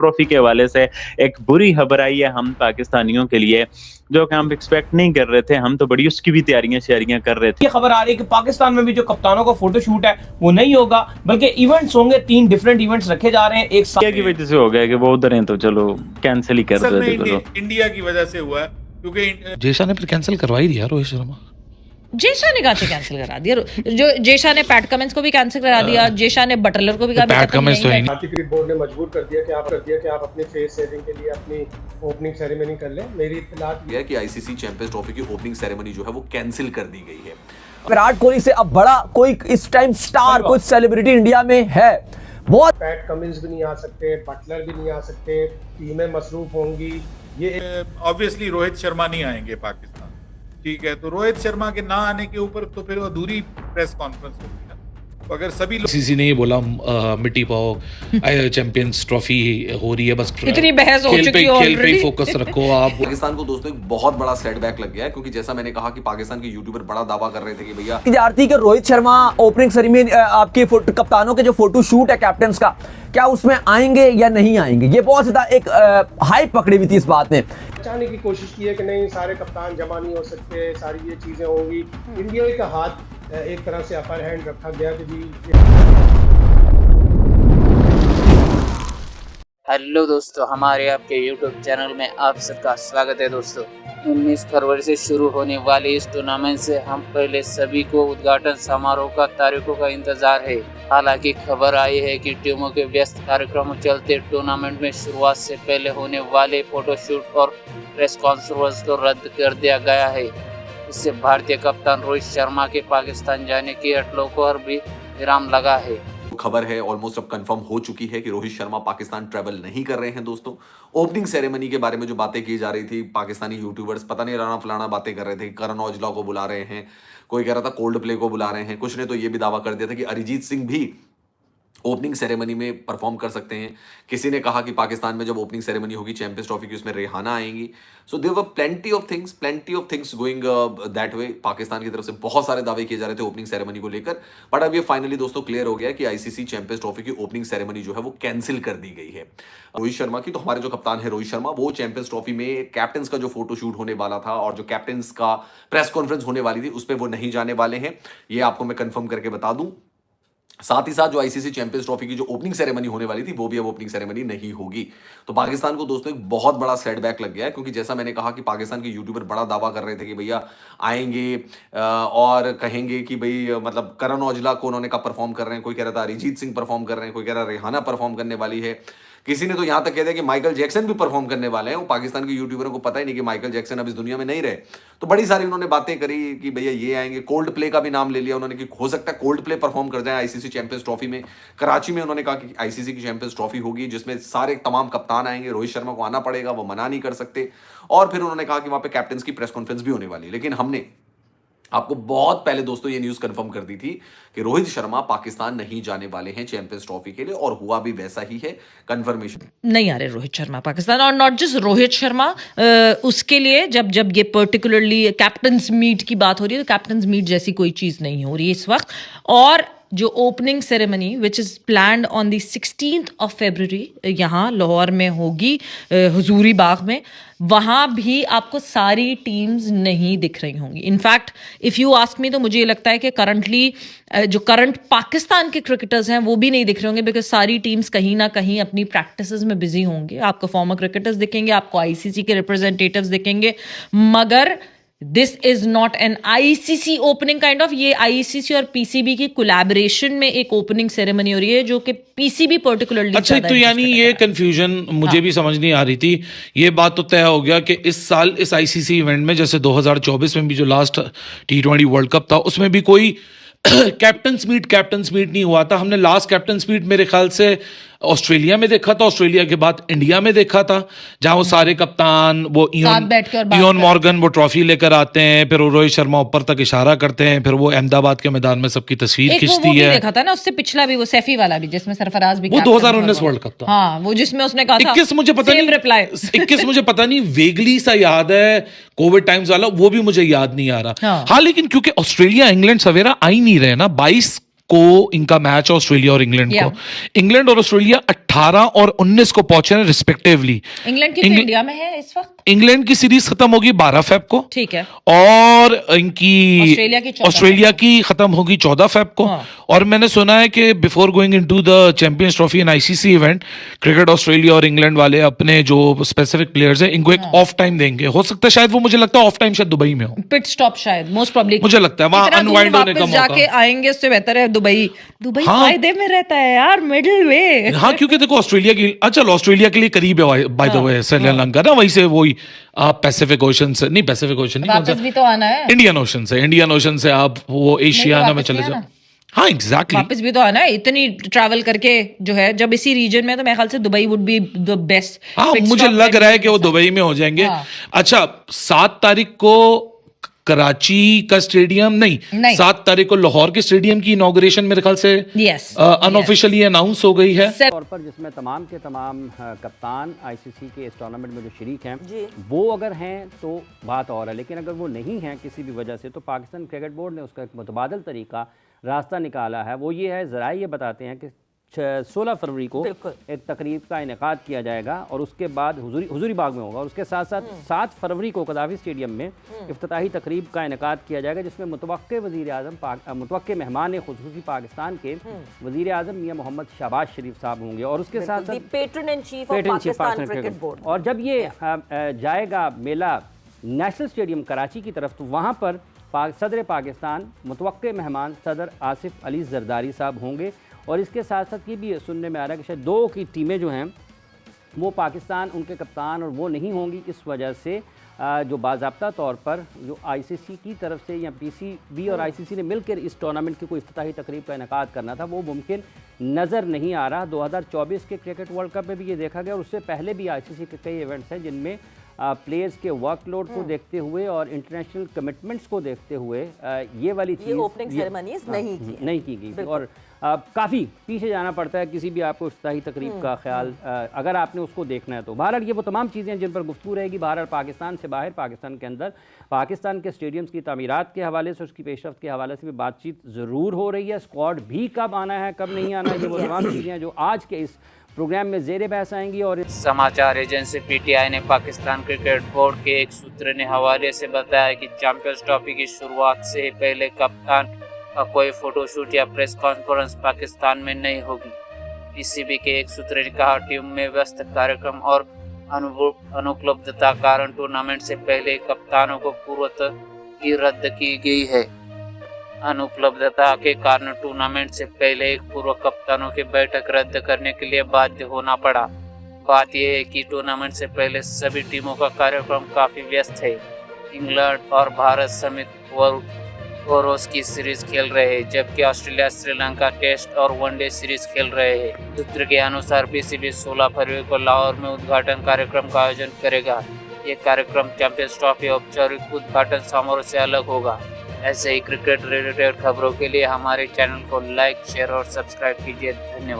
Trophy के हवाले से एक बुरी खबर आई है हम पाकिस्तानियों के लिए, जो कि हम एक्सपेक्ट नहीं कर रहे थे। हम तो बड़ी उसकी भी तैयारियां कर रहे थे। ये खबर आ रही है कि पाकिस्तान में भी जो कप्तानों का फोटो शूट है वो नहीं होगा, बल्कि इवेंट्स होंगे, 3 डिफरेंट इवेंट्स रखे जा रहे हैं एक साथ। की वजह से हो गया कि वो उधर हैं तो चलो कैंसिल ही कर दो। इंडिया की वजह से हुआ है, क्योंकि जेशा ने फिर कैंसिल करवा ही दिया रोहित शर्मा। जेशा ने कहा से कैंसिल करा दिया, जो जेशा ने पैट कमिंस को भी कैंसिल करा दिया, जेशा ने बटलर को भी कहा पैट कमिंस तो है नहीं। भारतीय क्रिकेट बोर्ड ने मजबूर कर दिया कि आप अपने फेस सेविंग के लिए अपनी ओपनिंग सेरेमनी कर लें। मेरी इत्तलात यह है कि आईसीसी चैंपियंस ट्रॉफी की ओपनिंग सेरेमनी जो है वो कैंसिल कर दी गई है। विराट कोहली से अब बड़ा कोई इस टाइम स्टार, कोई सेलिब्रिटी इंडिया में है बहुत। पैट कमिंस भी नहीं आ सकते, बटलर भी नहीं आ सकते, टीमें मसरूफ होंगी। ये ऑब्वियसली रोहित शर्मा नहीं आएंगे पाकिस्तान, ठीक है। तो रोहित शर्मा के ना आने के ऊपर तो फिर अधूरी प्रेस कॉन्फ्रेंस होगी ना। तो अगर सभी लोग सीसी ने ये बोला मिट्टी पाओ चैंपियंस ट्रॉफी हो रही है, बस इतनी बहस हो चुकी है खेल पे ऑलरेडी। फोकस रखो आप। पाकिस्तान को दोस्तों एक बहुत बड़ा सेटबैक लग गया है, क्योंकि जैसा मैंने कहा कि पाकिस्तान के यूट्यूबर बड़ा दावा कर रहे थे कि भैया विद्यार्थी के रोहित शर्मा ओपनिंग सेरेमनी आपके कप्तानों के जो फोटो शूट है कैप्टन का, क्या उसमें आएंगे या नहीं आएंगे, ये बहुत ज्यादा एक हाइप पकड़ी हुई थी इस बात ने। बचाने की कोशिश की है कि नहीं सारे कप्तान जमा नहीं हो सकते, सारी ये चीजें होंगी। इंडिया का हाथ एक तरह से अपर हैंड रखा गया कि जी। हेलो दोस्तों, हमारे आपके YouTube चैनल में आप सबका स्वागत है। दोस्तों 19 फरवरी से शुरू होने वाले इस टूर्नामेंट से हम पहले सभी को उद्घाटन समारोह का तारीखों का इंतजार है। हालांकि खबर आई है कि टीमों के व्यस्त कार्यक्रमों चलते टूर्नामेंट में शुरुआत से पहले होने वाले फोटोशूट और प्रेस कॉन्फ्रेंस को रद्द कर दिया गया है। इससे भारतीय कप्तान रोहित शर्मा के पाकिस्तान जाने की अटलों पर भी विराम लगा है। खबर है ऑलमोस्ट अब कंफर्म हो चुकी है कि रोहित शर्मा पाकिस्तान ट्रैवल नहीं कर रहे हैं। दोस्तों ओपनिंग सेरेमनी के बारे में जो बातें की जा रही थी, पाकिस्तानी यूट्यूबर्स पता नहीं राना फलाना बातें कर रहे थे, करण औजला को बुला रहे हैं, कोई कह रहा था कोल्ड प्ले को बुला रहे हैं, कुछ ने तो ये भी दावा कर दिया था कि अरिजीत सिंह भी ओपनिंग सेरेमनी में परफॉर्म कर सकते हैं। किसी ने कहा कि पाकिस्तान में जब ओपनिंग सेरेमनी होगी चैंपियंस ट्रॉफी की, उसमें रेहाना आएंगी। So there were plenty of things going that way. Pakistan की तरफ से बहुत सारे दावे किए जा रहे थे ओपनिंग सेरेमनी को लेकर, बट अब ये फाइनली दोस्तों क्लियर हो गया कि आईसीसी चैंपियंस ट्रॉफी की ओपनिंग सेरेमनी जो है वो कैंसिल कर दी गई है। रोहित शर्मा की, तो हमारे जो कप्तान है रोहित शर्मा, वो चैंपियंस ट्रॉफी में कैप्टन्स का जो फोटो शूट होने वाला था और जो कैप्टन्स का प्रेस कॉन्फ्रेंस होने वाली थी उस पर वो नहीं जाने वाले हैं। ये आपको मैं कंफर्म करके बता दूं। साथ ही साथ जो आईसीसी चैंपियंस ट्रॉफी की जो ओपनिंग सेरेमनी होने वाली थी वो भी अब ओपनिंग सेरेमनी नहीं होगी। तो पाकिस्तान को दोस्तों एक बहुत बड़ा सेटबैक लग गया है, क्योंकि जैसा मैंने कहा कि पाकिस्तान के यूट्यूबर बड़ा दावा कर रहे थे कि भैया आएंगे और कहेंगे कि भाई मतलब करण औजला को उन्होंने कहा परफॉर्म कर रहे हैं, कोई कह रहा था अरिजीत सिंह परफॉर्म कर रहे हैं, कोई कह रहा रेहाना परफॉर्म करने वाली है, किसी ने तो यहां तक कह दिया कि माइकल जैक्सन भी परफॉर्म करने वाले हैं। वो पाकिस्तान के यूट्यूबरों को पता ही नहीं कि माइकल जैक्सन अब इस दुनिया में नहीं रहे। तो बड़ी सारी उन्होंने बातें करी कि भैया ये आएंगे। कोल्ड प्ले का भी नाम ले लिया उन्होंने कि हो सकता है कोल्ड प्ले परफॉर्म कर जाए आईसीसी चैंपियंस ट्रॉफी में। कराची में उन्होंने कहा कि आईसीसी की चैंपियंस ट्रॉफी होगी जिसमें सारे तमाम कप्तान आएंगे, रोहित शर्मा को आना पड़ेगा, वो मना नहीं कर सकते। और फिर उन्होंने कहा कि वहां पे कैप्टन की प्रेस कॉन्फ्रेंस भी होने वाली है। लेकिन हमने आपको बहुत पहले दोस्तों ये न्यूज कंफर्म कर दी थी कि रोहित शर्मा पाकिस्तान नहीं जाने वाले हैं चैंपियंस ट्रॉफी के लिए, और हुआ भी वैसा ही है। कंफर्मेशन नहीं आ रहे रोहित शर्मा पाकिस्तान, और नॉट जस्ट रोहित शर्मा, उसके लिए जब ये पर्टिकुलरली कैप्टन्स मीट की बात हो रही है तो कैप्टन्स मीट जैसी कोई चीज नहीं हो रही है इस वक्त। और जो opening ceremony which is planned on the 16th of February यहाँ लाहौर में होगी, हुजूरी बाग में, वहाँ भी आपको सारी टीम्स नहीं दिख रही होंगी। In fact if you ask me तो मुझे ये लगता है कि करंटली जो करंट पाकिस्तान के क्रिकेटर्स हैं वो भी नहीं दिख रहे होंगे, बिकॉज सारी टीम्स कहीं ना कहीं अपनी प्रैक्टिसेस में बिजी होंगे। आपको फॉर्मर क्रिकेटर्स दिखेंगे, आपको आईसीसी के रिप्रेजेंटेटिव्स दिखेंगे, मगर this is not an ICC opening kind of. ये आईसीसी और पीसीबी की कोलैबोरेशन में एक ओपनिंग सेरेमनी हो रही है जो कि पीसीबी पर्टिकुलरली। अच्छा, तो यानी ये कंफ्यूजन मुझे भी समझ नहीं आ रही थी। ये बात तो तय हो गया कि इस साल इस आईसीसी इवेंट में, जैसे 2024 में भी जो लास्ट T20 वर्ल्ड कप था उसमें भी कोई कैप्टन्स मीट नहीं हुआ था। हमने लास्ट कैप्टन्स मीट मेरे ख्याल से ऑस्ट्रेलिया में देखा था, ऑस्ट्रेलिया के बाद इंडिया में देखा था, जहां वो सारे कप्तान वो इयोन मॉर्गन वो ट्रॉफी लेकर आते हैं, फिर वो रोहित शर्मा ऊपर तक इशारा करते हैं, फिर वो अहमदाबाद के मैदान में सबकी तस्वीर खींचती है। देखा था ना उससे पिछला भी, वो सैफी वाला भी जिसमें सरफराज भी, वो 2019 वर्ल्ड कप था। हाँ, वो जिसमें उसने कहा था 21 मुझे पता नहीं, 21 मुझे पता नहीं, वेगली सा याद है, कोविड टाइम्स वाला, वो भी मुझे याद नहीं आ रहा। हाँ, लेकिन क्योंकि ऑस्ट्रेलिया इंग्लैंड सवेरा आ ही नहीं रहे ना, 22 को इनका मैच ऑस्ट्रेलिया और इंग्लैंड को, इंग्लैंड और ऑस्ट्रेलिया 18 और 19 को पहुंचे हैं रिस्पेक्टिवली। इंग्लैंड की तो इंडिया में है इस वक्त। इंग्लैंड की सीरीज खत्म होगी 12 फेब को, ठीक है, और इनकी ऑस्ट्रेलिया की खत्म होगी 14 फेब को। हाँ। और मैंने सुना है कि before going into the champions trophy and ICC event, cricket Australia और इंग्लैंड वाले अपने जो स्पेसिफिक प्लेयर्स हैं इनको एक ऑफ टाइम देंगे। हो सकता है शायद वो, मुझे लगता है ऑफ टाइम शायद दुबई में हो, पिट स्टॉप शायद, मोस्ट प्रोबब्ली मुझे लगता है वहां अनवाइंड होने का मौका जाके आएंगे, उससे बेहतर है दुबई। दुबई हाँ। फायदे में रहता है यार, मिडिल वे। हाँ, क्योंकि देखो ऑस्ट्रेलिया की, चलो ऑस्ट्रेलिया के लिए करीब है बाय द वे श्रीलंका ना, वहीं से वही आप पैसिफिक ओशन से, नहीं पैसिफिक ओशन नहीं, वापस भी तो आना है, इंडियन ओशन से आप वो एशियाना में चले जाओ। हाँ एग्जैक्टली, वापस भी तो आना है, इतनी ट्रैवल करके जो है, जब इसी रीजन में, तो मेरे ख्याल से Dubai would be the best. हाँ मुझे लग रहा है कि वो दुबई में हो जाएंगे। हाँ। अच्छा 7 तारीख को कराची का स्टेडियम नहीं, 7 तारीख को लाहौर के स्टेडियम की इनॉग्रेशन मेरे ख्याल से अनऑफिशियली अनाउंस हो गई है, तौर पर, जिसमें तमाम के तमाम कप्तान आईसीसी के इस टूर्नामेंट में जो शरीक हैं वो अगर हैं तो बात और है, लेकिन अगर वो नहीं हैं किसी भी वजह से, तो पाकिस्तान क्रिकेट बोर्ड ने उसका एक मुतबादल तरीका रास्ता निकाला है। वो ये है, ज़रा ये बताते हैं कि 16 फरवरी को एक तकरीब का इनेकाद किया जाएगा और उसके बाद हुजूरी बाग में होगा, और उसके साथ साथ 7 फरवरी को कदाफी स्टेडियम में इफ्तिताही तकरीब का इनेकाद किया जाएगा, जिसमें मुतवक्के वज़ीर आज़म, मुतवक्के मेहमान खुसूसी पाकिस्तान के वज़ीर आज़म मियां मोहम्मद शहबाज शरीफ साहब होंगे, और उसके साथ साथ patron in chief of Pakistan cricket board. और जब ये जाएगा मेला नेशनल स्टेडियम कराची की तरफ, तो वहाँ पर सदर पाकिस्तान मुतवक्के मेहमान सदर आसिफ अली जरदारी साहब होंगे। और इसके साथ साथ ये भी सुनने में आ रहा है कि शायद 2 की टीमें जो हैं वो पाकिस्तान, उनके कप्तान और वो नहीं होंगी, इस वजह से जो बाज़ाब्ता तौर पर जो आईसीसी की तरफ से या पीसीबी और आईसीसी ने मिलकर इस टूर्नामेंट की कोई इफ्तिताही तकरीब का इनेकाद करना था, वो मुमकिन नज़र नहीं आ रहा। 2024 के क्रिकेट वर्ल्ड कप में भी ये देखा गया, और उससे पहले भी आईसीसी के कई इवेंट्स हैं जिनमें प्लेयर्स के वर्कलोड को देखते हुए और इंटरनेशनल कमिटमेंट्स को देखते हुए ये वाली चीज़, ओपनिंग सेरेमनीज नहीं की गई, और काफ़ी पीछे जाना पड़ता है किसी भी आपको इफ्तिताही तकरीब का ख्याल अगर आपने उसको देखना है तो। बहरहाल ये वो तमाम चीज़ें हैं जिन पर गुफ्तगू रहेगी। बहरहाल पाकिस्तान से बाहर, पाकिस्तान के अंदर, पाकिस्तान के स्टेडियम्स की तामीरात के हवाले से, उसकी पेशरफ्त के हवाले से भी बातचीत ज़रूर हो रही है। स्क्वाड भी कब आना है, कब नहीं आना है, ये वो तमाम चीज़ें हैं जो आज के इस प्रोग्राम में ज़ेरे बहस आएंगी। और समाचार एजेंसी पीटीआई ने पाकिस्तान क्रिकेट बोर्ड के एक सूत्र ने हवाले से बताया कि चैंपियंस ट्रॉफी की शुरुआत से पहले कप्तान का कोई फोटोशूट या प्रेस कॉन्फ्रेंस पाकिस्तान में नहीं होगी। पीसीबी के एक सूत्र ने कहा, टीम में व्यस्त कार्यक्रम और अनुपलब्धता कारण टूर्नामेंट से पहले कप्तानों को पूर्वतः की रद्द की गई है। अनुपलब्धता के कारण टूर्नामेंट से पहले एक पूर्व कप्तानों की बैठक रद्द करने के लिए बाध्य होना पड़ा। बात यह है कि टूर्नामेंट से पहले सभी टीमों का कार्यक्रम काफी व्यस्त है। इंग्लैंड और भारत समेत ओरोस की सीरीज खेल रहे हैं, जबकि ऑस्ट्रेलिया श्रीलंका टेस्ट और वनडे सीरीज खेल रहे हैं। सूत्र के अनुसार पीसीबी 16 फरवरी को लाहौर में उद्घाटन कार्यक्रम का आयोजन करेगा। ये कार्यक्रम चैंपियंस ट्रॉफी औपचारिक उद्घाटन समारोह से अलग होगा। ऐसे ही क्रिकेट रिलेटेड खबरों के लिए हमारे चैनल को लाइक, शेयर और सब्सक्राइब कीजिए। धन्यवाद।